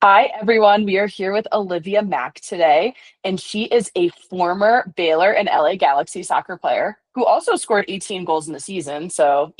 Hi, everyone. We are here with Olivia Mack today, and she is a former Baylor and LA Galaxy soccer player who also scored 18 goals in the season. Um,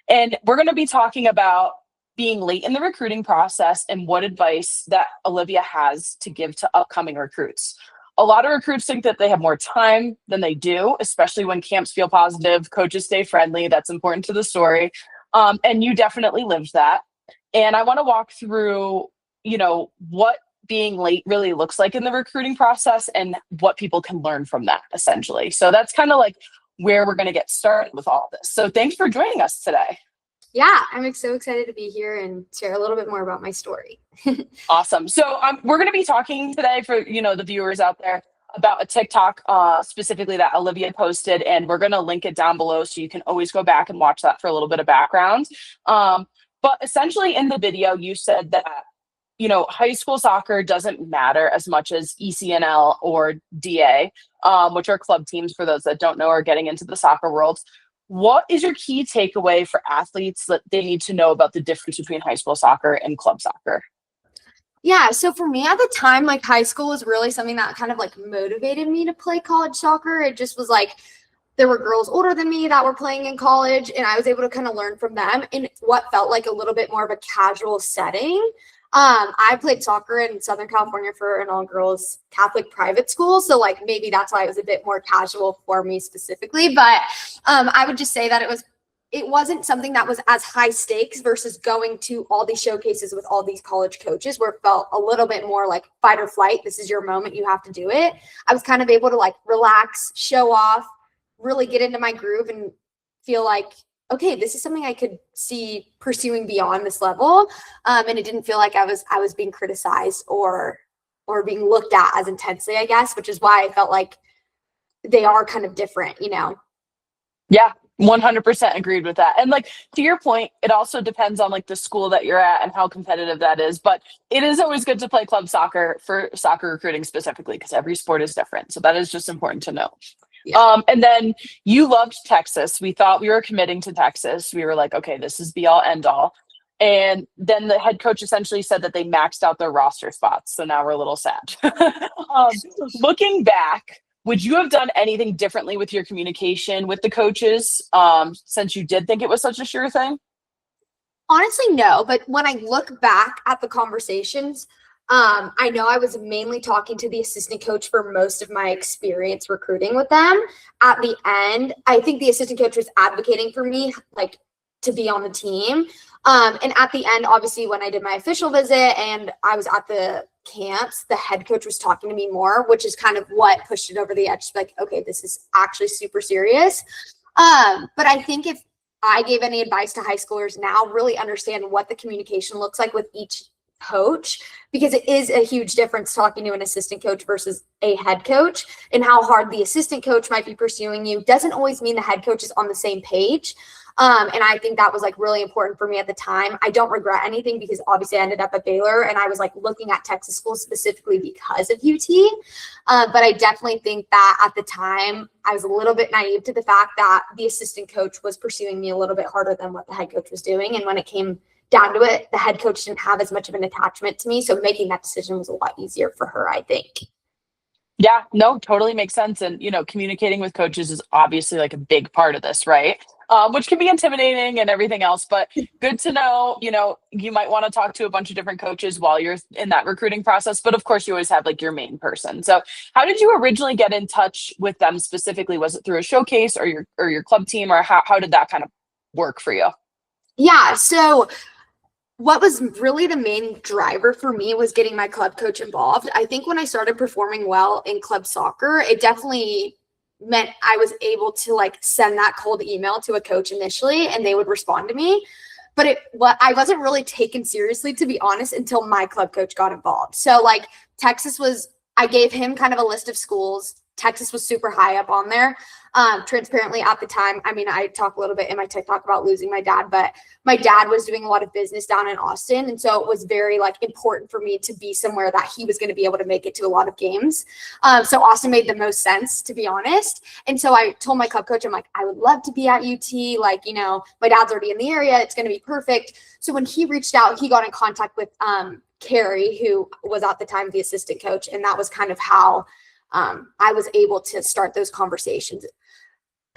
and we're going to be talking about being late in the recruiting process and what advice that Olivia has to give to upcoming recruits. A lot of recruits think that they have more time than they do, especially when camps feel positive, coaches stay friendly. That's important to the story. And you definitely lived that. And I want to walk through, what being late really looks like in the recruiting process and what people can learn from that, essentially. So that's kind of like where we're going to get started with all of this. So thanks for joining us today. Yeah, I'm so excited to be here and share a little bit more about my story. Awesome. So we're going to be talking today for, the viewers out there about a TikTok specifically that Olivia posted, and we're going to link it down below so you can always go back and watch that for a little bit of background. But essentially in the video, you said that, high school soccer doesn't matter as much as ECNL or DA, which are club teams for those that don't know or getting into the soccer world. What is your key takeaway for athletes that they need to know about the difference between high school soccer and club soccer? Yeah, so for me at the time, high school was really something that kind of motivated me to play college soccer. It just was there were girls older than me that were playing in college, and I was able to kind of learn from them in what felt like a little bit more of a casual setting. I played soccer in Southern California for an all-girls Catholic private school, so maybe that's why it was a bit more casual for me specifically. But I would just say that it wasn't something that was as high stakes versus going to all these showcases with all these college coaches, where it felt a little bit more like fight or flight. This is your moment. You have to do it. I was kind of able to relax, show off, really get into my groove and feel like, okay, this is something I could see pursuing beyond this level. And it didn't feel like I was being criticized or being looked at as intensely, I guess, which is why I felt like they are kind of different, Yeah, 100% agreed with that. And to your point, it also depends on the school that you're at and how competitive that is. But it is always good to play club soccer for soccer recruiting specifically because every sport is different. So that is just important to know. Yeah. And then you loved Texas. We thought we were committing to Texas. We were like, okay, this is be all end all. And then the head coach essentially said that they maxed out their roster spots. So now we're a little sad. um, Looking back, would you have done anything differently with your communication with the coaches since you did think it was such a sure thing? Honestly, no. But when I look back at the conversations, I know I was mainly talking to the assistant coach for most of my experience recruiting with them. At the end, I think the assistant coach was advocating for me, to be on the team. And at the end, obviously, when I did my official visit and I was at the camps, the head coach was talking to me more, which is kind of what pushed it over the edge. Okay, this is actually super serious. But I think if I gave any advice to high schoolers now, really understand what the communication looks like with each coach, because it is a huge difference talking to an assistant coach versus a head coach, and how hard the assistant coach might be pursuing you doesn't always mean the head coach is on the same page. And I think that was really important for me at the time. I don't regret anything because obviously I ended up at Baylor and I was looking at Texas schools specifically because of UT. But I definitely think that at the time I was a little bit naive to the fact that the assistant coach was pursuing me a little bit harder than what the head coach was doing. And when it came down to it, the head coach didn't have as much of an attachment to me. So making that decision was a lot easier for her, I think. Yeah, no, totally makes sense. And, communicating with coaches is obviously a big part of this, right? Which can be intimidating and everything else, but good to know, you might want to talk to a bunch of different coaches while you're in that recruiting process. But of course, you always have your main person. So how did you originally get in touch with them specifically? Was it through a showcase or your club team, or how did that kind of work for you? Yeah. So what was really the main driver for me was getting my club coach involved. I think when I started performing well in club soccer, it definitely meant I was able to send that cold email to a coach initially and they would respond to me. But I wasn't really taken seriously, to be honest, until my club coach got involved. So Texas I gave him kind of a list of schools Texas was super high up on there. Transparently at the time, I mean, I talk a little bit in my TikTok about losing my dad, but my dad was doing a lot of business down in Austin. And so it was very like important for me to be somewhere that he was going to be able to make it to a lot of games. So Austin made the most sense, to be honest. And so I told my club coach, I'm like, I would love to be at UT. Like, you know, my dad's already in the area. It's going to be perfect. So when he reached out, he got in contact with Carrie, who was at the time the assistant coach. And that was kind of how I was able to start those conversations.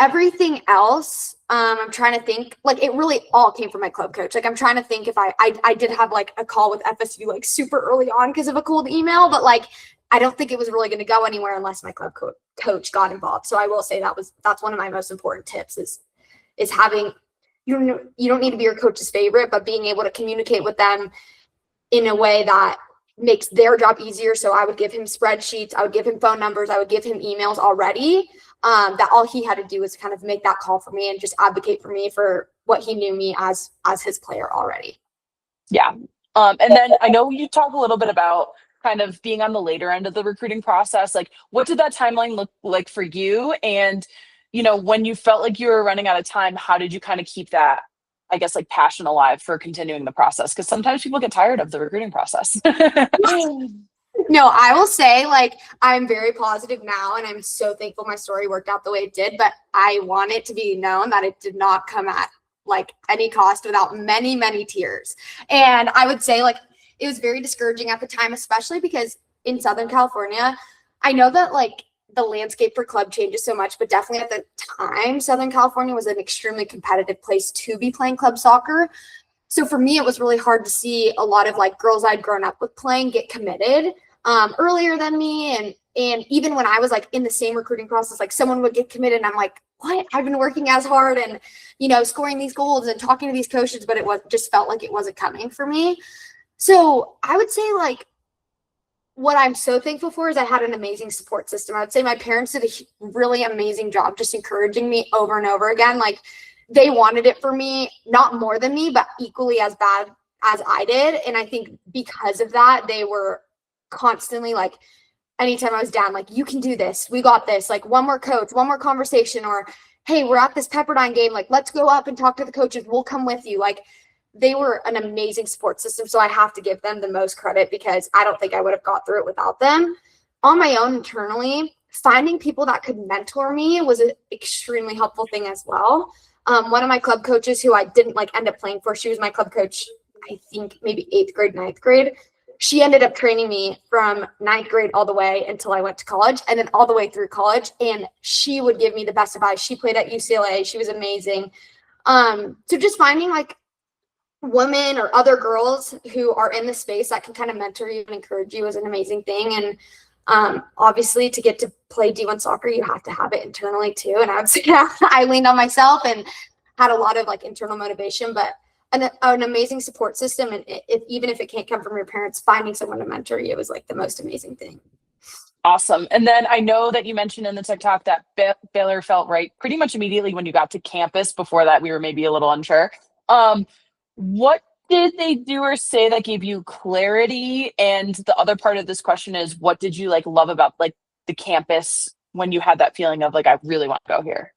Everything else, I'm trying to think, like it really all came from my club coach. Like I'm trying to think if I did have like a call with FSU like super early on because of a cold email, but like I don't think it was really going to go anywhere unless my club coach got involved. So I will say that's one of my most important tips is having, you don't need to be your coach's favorite, but being able to communicate with them in a way that makes their job easier. So I would give him spreadsheets, I would give him phone numbers, I would give him emails already. That all he had to do was kind of make that call for me and just advocate for me for what he knew me as his player already. Yeah. And then I know you talk a little bit about kind of being on the later end of the recruiting process. Like what did that timeline look like for you? And, you know, when you felt like you were running out of time, how did you kind of keep that, I guess, like passion alive for continuing the process? Because sometimes people get tired of the recruiting process. No, I will say like I'm very positive now and I'm so thankful my story worked out the way it did, but I want it to be known that it did not come at like any cost without many, many tears. And I would say like it was very discouraging at the time, especially because in Southern California, I know that like the landscape for club changes so much, but definitely at the time, Southern California was an extremely competitive place to be playing club soccer. So for me, it was really hard to see a lot of like girls I'd grown up with playing get committed earlier than me. And even when I was like in the same recruiting process, like someone would get committed and I'm like, what? I've been working as hard and, you know, scoring these goals and talking to these coaches, but it was just felt like it wasn't coming for me. So I would say like what I'm so thankful for is I had an amazing support system. I would say my parents did a really amazing job just encouraging me over and over again. Like they wanted it for me, not more than me, but equally as bad as I did. And I think because of that, they were constantly like, anytime I was down, like, you can do this. We got this. Like one more coach, one more conversation, or, hey, we're at this Pepperdine game. Like, let's go up and talk to the coaches. We'll come with you. Like they were an amazing support system. So I have to give them the most credit because I don't think I would have got through it without them. On my own internally, finding people that could mentor me was an extremely helpful thing as well. One of my club coaches who I didn't like end up playing for, she was my club coach, I think maybe 8th grade, 9th grade. She ended up training me from 9th grade all the way until I went to college and then all the way through college. And she would give me the best advice. She played at UCLA. She was amazing. So just finding like women or other girls who are in the space that can kind of mentor you and encourage you is an amazing thing. And obviously to get to play D1 soccer, you have to have it internally too. And I would say I leaned on myself and had a lot of like internal motivation, but an amazing support system. And even if it can't come from your parents, finding someone to mentor you is like the most amazing thing. Awesome. And then I know that you mentioned in the TikTok that Baylor felt right pretty much immediately when you got to campus. Before that, we were maybe a little unsure. What did they do or say that gave you clarity? And the other part of this question is, what did you like love about like the campus when you had that feeling of like, I really want to go here?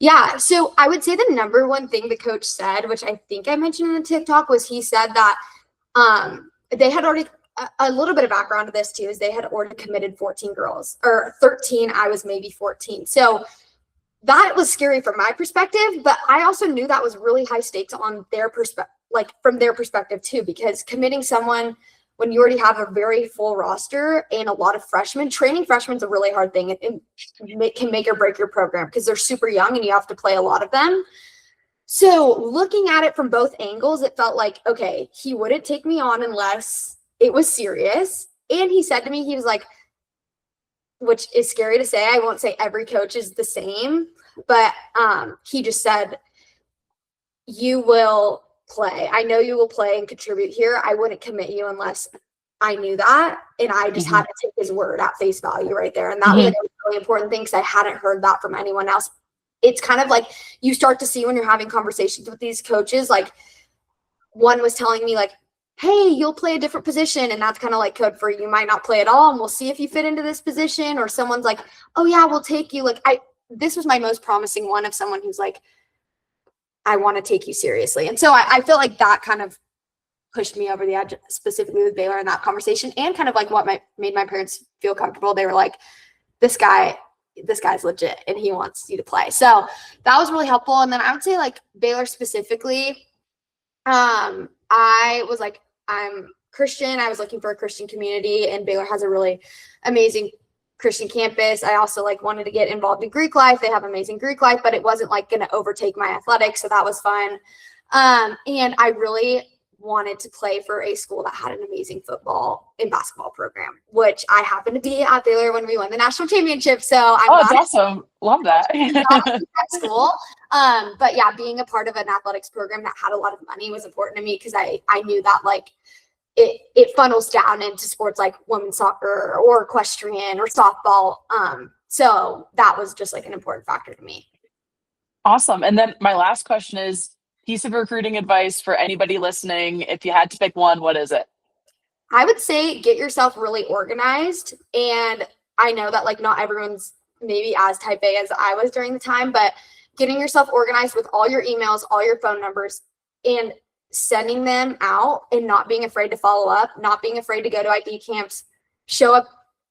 Yeah, so I would say the number one thing the coach said, which I think I mentioned in the TikTok, was he said that they had already, a little bit of background to this too, is they had already committed 14 girls, or 13, I was maybe 14. So that was scary from my perspective, but I also knew that was really high stakes on their perspective, like from their perspective too, because committing someone when you already have a very full roster and a lot of freshmen, training freshmen is a really hard thing. It can make or break your program because they're super young and you have to play a lot of them. So looking at it from both angles, it felt like, okay, he wouldn't take me on unless it was serious. And he said to me, he was like, which is scary to say, I won't say every coach is the same, but he just said, you will play. I know you will play and contribute here. I wouldn't commit you unless I knew that. And I just had to take his word at face value right there. And that was a really important thing because I hadn't heard that from anyone else. It's kind of like you start to see when you're having conversations with these coaches, like one was telling me like, hey, you'll play a different position. And that's kind of like code for you might not play at all. And we'll see if you fit into this position. Or someone's like, oh yeah, we'll take you. Like this was my most promising one of someone who's like, I want to take you seriously. And so I feel like that kind of pushed me over the edge, specifically with Baylor in that conversation, and kind of like what made my parents feel comfortable. They were like, this guy's legit and he wants you to play. So that was really helpful. And then I would say like Baylor specifically, I was like, I'm Christian. I was looking for a Christian community, and Baylor has a really amazing Christian campus. I also like wanted to get involved in Greek life. They have amazing Greek life, but it wasn't like going to overtake my athletics. So that was fun. And I really wanted to play for a school that had an amazing football and basketball program, which I happened to be at Baylor when we won the national championship. So it's awesome. Love that. That school. But yeah, being a part of an athletics program that had a lot of money was important to me, because I knew that like it funnels down into sports like women's soccer or equestrian or softball. So that was just like an important factor to me. Awesome. And then my last question is, piece of recruiting advice for anybody listening. If you had to pick one, what is it? I would say get yourself really organized. And I know that like not everyone's maybe as type A as I was during the time, but getting yourself organized with all your emails, all your phone numbers, and sending them out and not being afraid to follow up, not being afraid to go to IB camps, show up,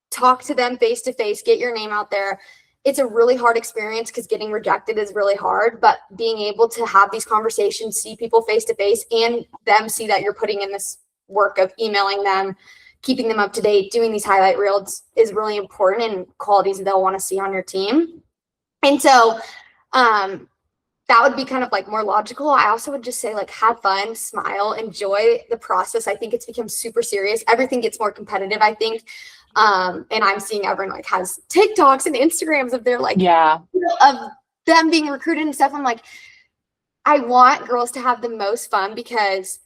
talk to them face to face, get your name out there. It's a really hard experience because getting rejected is really hard, but being able to have these conversations, see people face to face, and them see that you're putting in this work of emailing them, keeping them up to date, doing these highlight reels is really important, and qualities they'll want to see on your team. And so that would be kind of like more logical. I also would just say like have fun, smile, enjoy the process. I think it's become super serious. Everything gets more competitive, I think. And I'm seeing everyone like has TikToks and Instagrams of their like, of them being recruited and stuff. I'm like, I want girls to have the most fun, because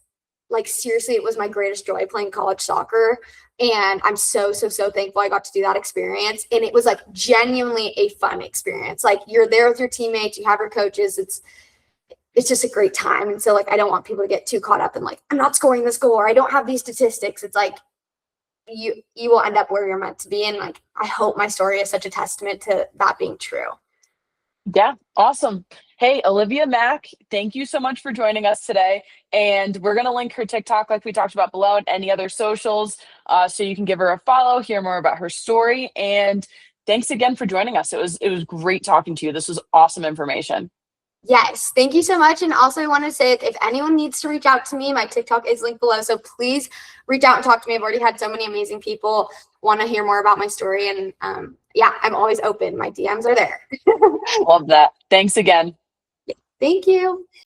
like seriously, it was my greatest joy playing college soccer. And I'm so thankful I got to do that experience. And it was like genuinely a fun experience. Like you're there with your teammates, you have your coaches. It's just a great time. And so like, I don't want people to get too caught up in like, I'm not scoring this goal, or I don't have these statistics. It's like, you will end up where you're meant to be. And like, I hope my story is such a testament to that being true. Yeah. Awesome. Hey, Olivia Mack, thank you so much for joining us today. And we're going to link her TikTok, like we talked about below, and any other socials, so you can give her a follow, hear more about her story. And thanks again for joining us. It was great talking to you. This was awesome information. Yes, thank you so much. And also I want to say, if anyone needs to reach out to me, my TikTok is linked below. So please reach out and talk to me. I've already had so many amazing people want to hear more about my story. And yeah, I'm always open. My DMs are there. Love that. Thanks again. Thank you.